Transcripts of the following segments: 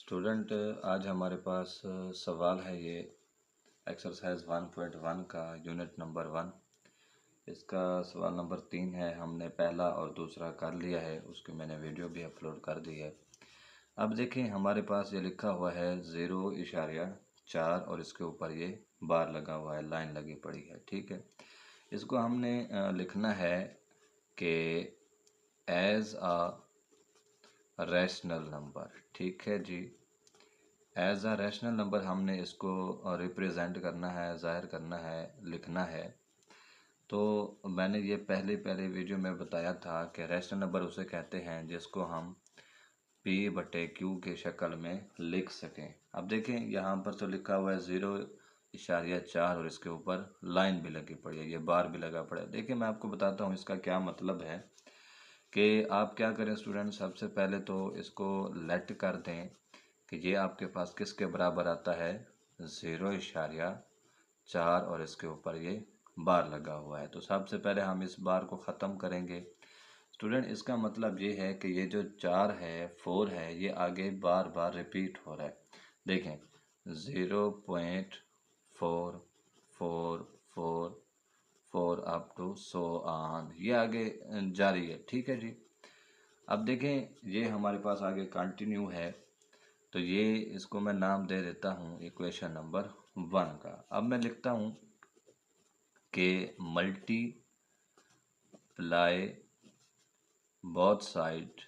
Student, आज हमारे पास सवाल है ये एक्सरसाइज 1.1 का यूनिट नंबर 1। इसका सवाल नंबर 3 है। हमने पहला और दूसरा कर लिया है, उसकी मैंने वीडियो भी अपलोड कर दी है। अब देखें, हमारे पास ये लिखा हुआ है 0.4 और इसके ऊपर ये बार लगा हुआ है, लाइन लगी पड़ी है। ठीक है, इसको हमने लिखना है कि एज अ रैशनल नंबर। ठीक है जी, एज अ रैशनल नंबर हमने इसको रिप्रेजेंट करना है, ज़ाहिर करना है, लिखना है। तो मैंने ये पहले वीडियो में बताया था कि रैशनल नंबर उसे कहते हैं जिसको हम P/Q के शक्ल में लिख सकें। अब देखें, यहाँ पर तो लिखा हुआ है 0.4 और इसके ऊपर लाइन भी लगी पड़ी है, ये बार भी लगा पड़ा है। देखिए, मैं आपको बताता हूँ इसका क्या मतलब है कि आप क्या करें स्टूडेंट, सबसे पहले तो इसको लेट कर दें कि ये आपके पास किसके बराबर आता है, 0.4 और इसके ऊपर ये बार लगा हुआ है। तो सबसे पहले हम इस बार को ख़त्म करेंगे। स्टूडेंट, इसका मतलब ये है कि ये जो 4 है, 4 है, ये आगे बार बार रिपीट हो रहा है। देखें, 0.44444 अप टू सो ऑन, ये आगे जारी है। ठीक है जी। अब देखें, ये हमारे पास आगे कंटिन्यू है, तो ये इसको मैं नाम दे देता हूँ इक्वेशन नंबर 1 का। अब मैं लिखता हूँ कि मल्टीप्लाई बोथ साइड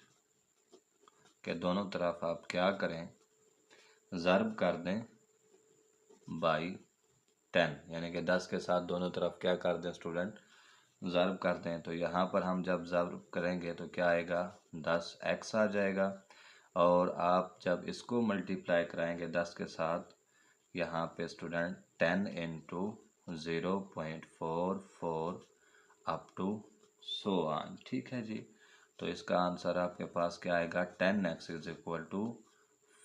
के दोनों तरफ आप क्या करें, ज़र्ब कर दें बाई 10, यानी कि 10 के साथ दोनों तरफ क्या कर दें स्टूडेंट, ज़र्ब कर दें। तो यहाँ पर हम जब ज़र्ब करेंगे तो क्या आएगा, 10x आ जाएगा। और आप जब इसको मल्टीप्लाई कराएंगे 10 के साथ, यहाँ पे student 10 into 0.44 up to so on. ठीक है जी। तो इसका आंसर आपके पास क्या आएगा, 10x is equal to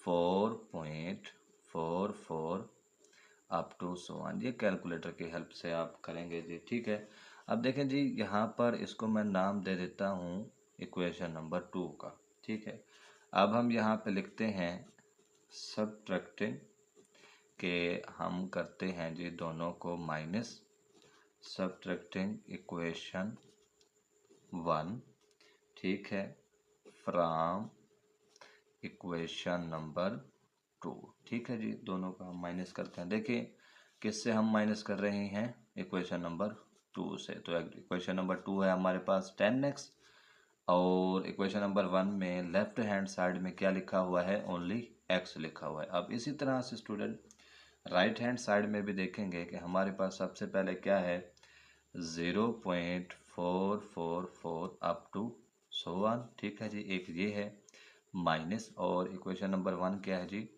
4.44 up to so on. ये कैलकुलेटर की हेल्प से आप करेंगे जी। ठीक है, अब देखें जी, यहाँ पर इसको मैं नाम दे देता हूँ इक्वेशन नंबर 2 का। ठीक है, अब हम यहाँ पे लिखते हैं सबट्रैक्टिंग, के हम करते हैं जी दोनों को माइनस, सबट्रैक्टिंग इक्वेशन 1, ठीक है, फ्रॉम इक्वेशन नंबर 2। ठीक है जी, दोनों का हम माइनस करते हैं। देखिए, किससे हम माइनस कर रहे हैं, इक्वेशन नंबर 2 से। तो इक्वेशन नंबर 2 है हमारे पास 10x, और इक्वेशन नंबर 1 में लेफ्ट हैंड साइड में क्या लिखा हुआ है, ओनली x लिखा हुआ है। अब इसी तरह से स्टूडेंट राइट हैंड साइड में भी देखेंगे कि हमारे पास सबसे पहले क्या है, 0.444 अप टू सो ऑन। ठीक है जी, एक ये है माइनस, और इक्वेशन नंबर 1 क्या है जी,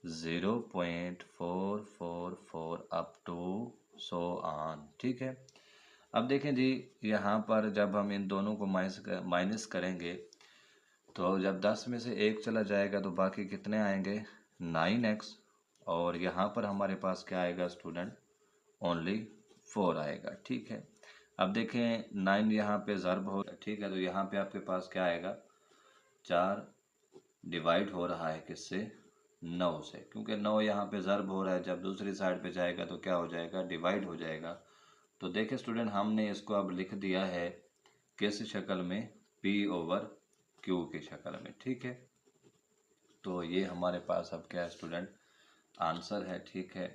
0.444 अप टू सो ऑन। ठीक है, अब देखें जी, यहाँ पर जब हम इन दोनों को माइनस करेंगे तो जब 10 में से 1 चला जाएगा तो बाकी कितने आएंगे, 9x, और यहाँ पर हमारे पास क्या आएगा स्टूडेंट, ओनली 4 आएगा। ठीक है, अब देखें 9 यहाँ पे ज़र्ब हो, ठीक है, तो यहाँ पे आपके पास क्या आएगा, 4 डिवाइड हो रहा है किससे, 9 से, क्योंकि 9 यहाँ पे ज़र्ब हो रहा है, जब दूसरी साइड पे जाएगा तो क्या हो जाएगा, डिवाइड हो जाएगा। तो देखिए स्टूडेंट, हमने इसको अब लिख दिया है किस शक्ल में, P/Q की शक्ल में। ठीक है, तो ये हमारे पास अब क्या है स्टूडेंट, आंसर है। ठीक है,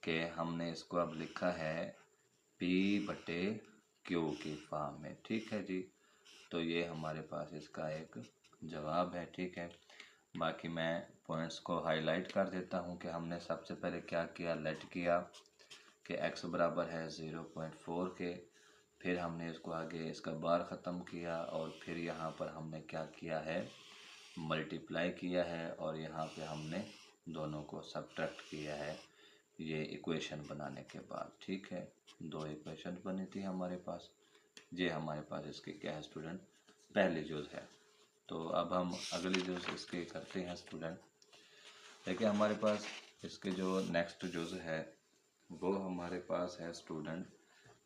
कि हमने इसको अब लिखा है P/Q की फॉर्म में। ठीक है जी, तो ये हमारे पास इसका एक जवाब है। ठीक है, बाकी मैं पॉइंट्स को हाईलाइट कर देता हूँ कि हमने सबसे पहले क्या किया, लेट किया कि x बराबर है 0.4 के, फिर हमने इसको आगे इसका बार ख़त्म किया, और फिर यहाँ पर हमने क्या किया है, मल्टीप्लाई किया है, और यहाँ पे हमने दोनों को सब्ट्रैक्ट किया है ये इक्वेशन बनाने के बाद। ठीक है, 2 इक्वेशन बनी थी हमारे पास। ये हमारे पास इसके क्या है स्टूडेंट, पहली जुज़ है। तो अब हम अगली जुज़ इसके करते हैं स्टूडेंट। देखिए, हमारे पास इसके जो नेक्स्ट जुज़ है वो हमारे पास है स्टूडेंट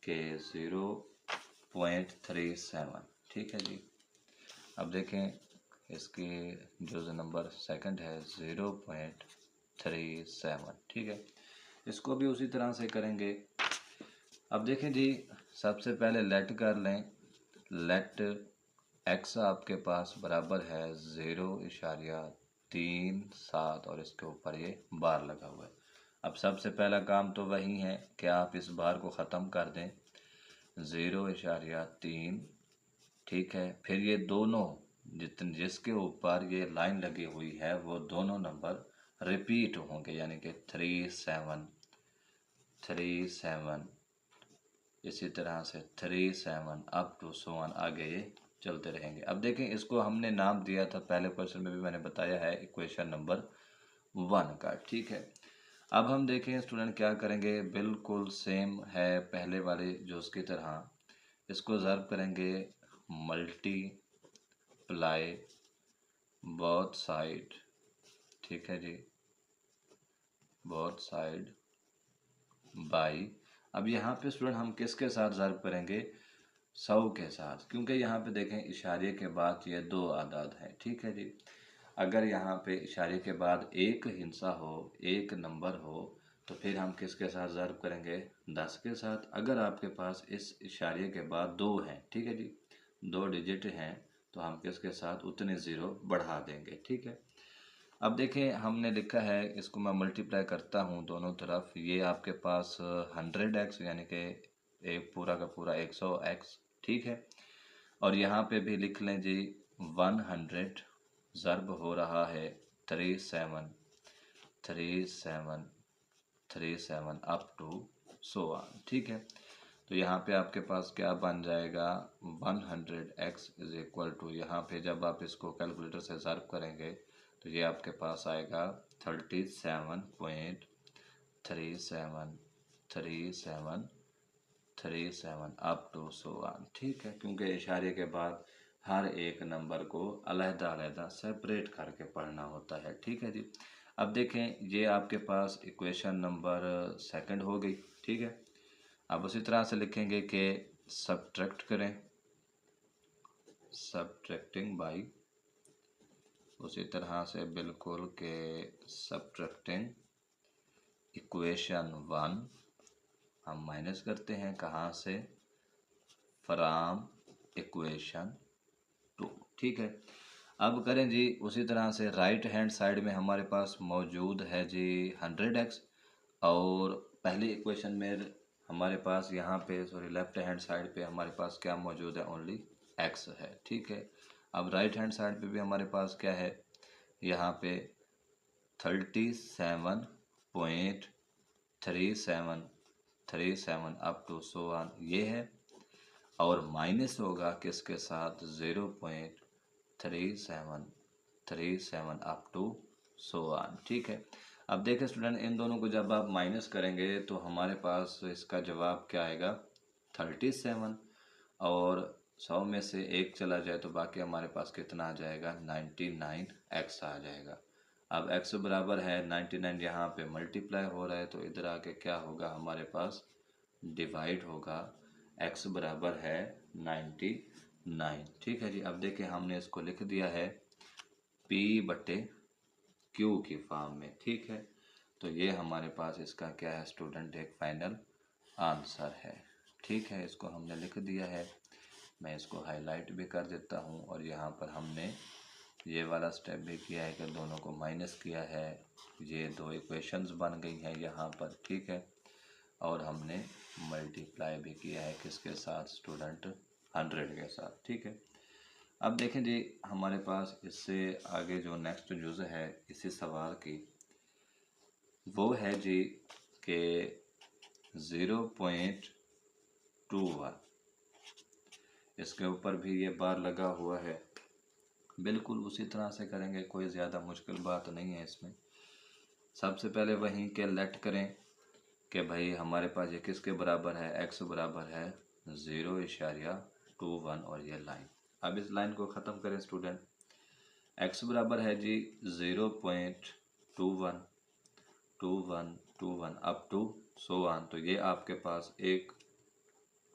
के 0.37। ठीक है जी, अब देखें इसकी जुज़ नंबर सेकंड है 0.37। ठीक है, इसको भी उसी तरह से करेंगे। अब देखें जी, सबसे पहले लेट कर लें। लेट एक्स आपके पास बराबर है 0.37 और इसके ऊपर ये बार लगा हुआ है। अब सबसे पहला काम तो वही है कि आप इस बार को ख़त्म कर दें 0.3। ठीक है, फिर ये दोनों जिसके ऊपर ये लाइन लगी हुई है वो दोनों नंबर रिपीट होंगे, यानी कि 37 इसी तरह से 37 अप टू सो ऑन, आगे ये चलते रहेंगे। अब देखें, इसको हमने नाम दिया था पहले क्वेश्चन में भी मैंने बताया है, इक्वेशन नंबर 1 का। ठीक है, अब हम देखें स्टूडेंट क्या करेंगे, बिल्कुल सेम है पहले वाले जो उसकी तरह। इसको ज़र्ब करेंगे मल्टीप्लाई बोथ साइड। ठीक है जी, बोथ साइड बाई। अब यहाँ पे स्टूडेंट हम किसके साथ ज़र्ब करेंगे, 100 के साथ, क्योंकि यहाँ पे देखें इशारे के बाद ये दो आदाद हैं। ठीक है जी, अगर यहाँ पे इशारे के बाद एक हिंसा हो, एक नंबर हो, तो फिर हम किसके साथ ज़र्ब करेंगे, 10 के साथ। अगर आपके पास इस इशारे के बाद दो हैं, ठीक है जी, दो डिजिट हैं, तो हम किसके साथ उतने ज़ीरो बढ़ा देंगे। ठीक है, अब देखें हमने लिखा है, इसको मैं मल्टीप्लाई करता हूँ दोनों तरफ, ये आपके पास 100x यानी कि एक पूरा का पूरा 100x। ठीक है, और यहाँ पे भी लिख लें जी 100 ज़र्ब हो रहा है 37 अप टू सो ऑन। ठीक है, तो यहाँ पे आपके पास क्या बन जाएगा, 100x इज इक्वल टू, यहाँ पे जब आप इसको कैलकुलेटर से ज़र्ब करेंगे तो ये आपके पास आएगा 37.3737 अप टू सो ऑन। ठीक है, क्योंकि इशारे के बाद हर एक नंबर को अलग-अलग सेपरेट करके पढ़ना होता है। ठीक है जी, अब देखें ये आपके पास इक्वेशन नंबर सेकंड हो गई। ठीक है, अब उसी तरह से लिखेंगे कि सब्ट्रैक्ट करें, सब्ट्रैक्टिंग बाई, उसी तरह से बिल्कुल के सब्ट्रैक्टिंग इक्वेशन 1 हम माइनस करते हैं, कहाँ से, फ्रॉम इक्वेशन 2। ठीक है, अब करें जी उसी तरह से राइट हैंड साइड में हमारे पास मौजूद है जी 100x, और पहली इक्वेशन में हमारे पास यहाँ पे लेफ्ट हैंड साइड पे हमारे पास क्या मौजूद है, ओनली x है। ठीक है, अब राइट हैंड साइड पे भी हमारे पास क्या है, यहाँ पे 37.3737 अप टू सो ऑन ये है, और माइनस होगा किसके साथ, 0.3737 अप टू सो ऑन। ठीक है, अब देखें स्टूडेंट, इन दोनों को जब आप माइनस करेंगे तो हमारे पास इसका जवाब क्या आएगा, 37, और 100 में से एक चला जाए तो बाकी हमारे पास कितना आ जाएगा, 99x आ जाएगा। अब x बराबर है 99, यहाँ पे मल्टीप्लाई हो रहा है तो इधर आके क्या होगा, हमारे पास डिवाइड होगा, x बराबर है 99। ठीक है जी, अब देखिए हमने इसको लिख दिया है P/Q की फॉर्म में। ठीक है, तो ये हमारे पास इसका क्या है स्टूडेंट, एक फाइनल आंसर है। ठीक है, इसको हमने लिख दिया है, मैं इसको हाईलाइट भी कर देता हूँ, और यहाँ पर हमने ये वाला स्टेप भी किया है कि दोनों को माइनस किया है, ये दो इक्वेशंस बन गई हैं यहाँ पर। ठीक है, और हमने मल्टीप्लाई भी किया है किसके साथ स्टूडेंट, 100 के साथ। ठीक है, अब देखें जी हमारे पास इससे आगे जो नेक्स्ट जुज़ है इसी सवाल की, वो है जी कि 0.21, इसके ऊपर भी ये बार लगा हुआ है। बिल्कुल उसी तरह से करेंगे, कोई ज़्यादा मुश्किल बात नहीं है इसमें। सबसे पहले वहीं के लेट करें कि भाई हमारे पास ये किसके बराबर है, x बराबर है 0.21 और ये लाइन। अब इस लाइन को ख़त्म करें स्टूडेंट, x बराबर है जी 0.21 अप टू सो ऑन, तो ये आपके पास एक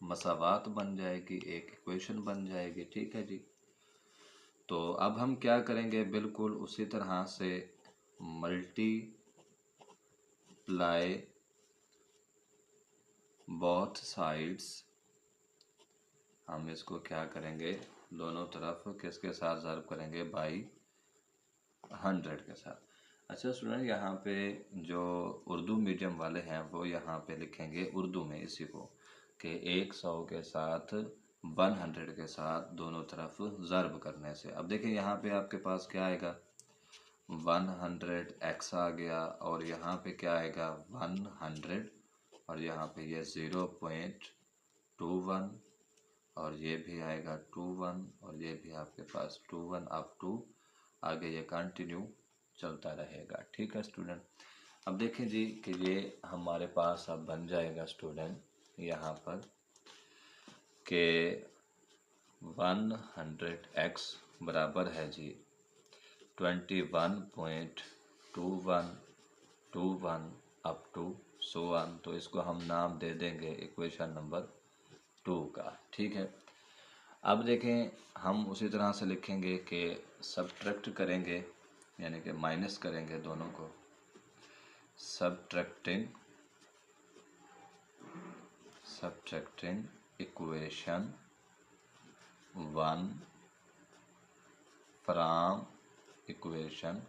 मसावात बन जाएगी, एक इक्वेशन बन जाएगी। ठीक है जी, तो अब हम क्या करेंगे, बिल्कुल उसी तरह से मल्टीप्लाई बोथ साइड्स, हम इसको क्या करेंगे, दोनों तरफ किसके साथ ज़र्ब करेंगे, बाई 100 के साथ। अच्छा स्टूडेंट, यहाँ पे जो उर्दू मीडियम वाले हैं वो यहाँ पे लिखेंगे उर्दू में इसी को कि 100 के साथ 100 के साथ दोनों तरफ ज़र्ब करने से। अब देखिए यहाँ पे आपके पास क्या आएगा, 100x आ गया, और यहाँ पे क्या आएगा 100, और यहाँ पे ये 0.21, और ये भी आएगा 21, और ये भी आपके पास 21 अप टू आगे ये कंटिन्यू चलता रहेगा। ठीक है स्टूडेंट। अब देखें जी कि ये हमारे पास अब बन जाएगा स्टूडेंट यहाँ पर कि 100x बराबर है जी 21.2121 अप टू सो ऑन। तो इसको हम नाम दे देंगे इक्वेशन नंबर 2 का। ठीक है। अब देखें हम उसी तरह से लिखेंगे कि सब्ट्रैक्ट करेंगे, यानी कि माइनस करेंगे दोनों को, सब्ट्रैक्टिंग इक्वेशन 1 फ्रॉम इक्वेशन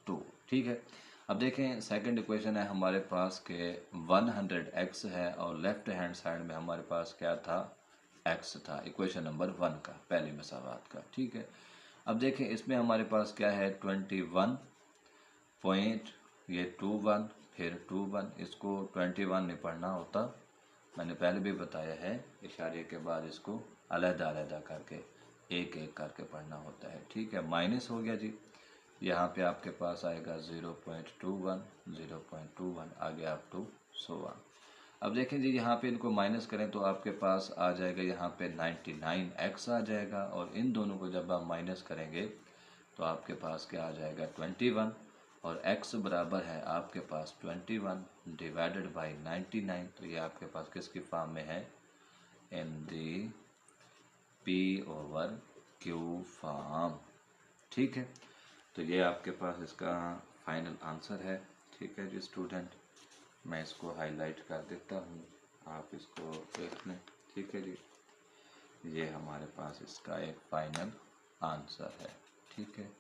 2। ठीक है। अब देखें सेकंड इक्वेशन है हमारे पास के 100x है और लेफ्ट हैंड साइड में हमारे पास क्या था, x था, इक्वेशन नंबर 1 का, पहली मसावात का। ठीक है। अब देखें इसमें हमारे पास क्या है 21 पॉइंट, ये 21 फिर 21, इसको 21 नहीं पढ़ना होता, मैंने पहले भी बताया है, इशारे के बाद इसको अलग-अलग करके एक एक करके पढ़ना होता है। ठीक है। माइनस हो गया जी, यहाँ पे आपके पास आएगा 0.21 आगे अप टू सो ऑन। अब देखें जी यहाँ पे इनको माइनस करें तो आपके पास आ जाएगा यहाँ पे 99x आ जाएगा, और इन दोनों को जब आप माइनस करेंगे तो आपके पास क्या आ जाएगा 21, और x बराबर है आपके पास 21 डिवाइडेड बाई 99। तो ये आपके पास किसकी फॉर्म में है, इन दी p/q फॉर्म। ठीक है। तो ये आपके पास इसका फाइनल आंसर है। ठीक है जी स्टूडेंट, मैं इसको हाईलाइट कर देता हूँ, आप इसको देख लें। ठीक है जी, ये हमारे पास इसका एक फाइनल आंसर है। ठीक है।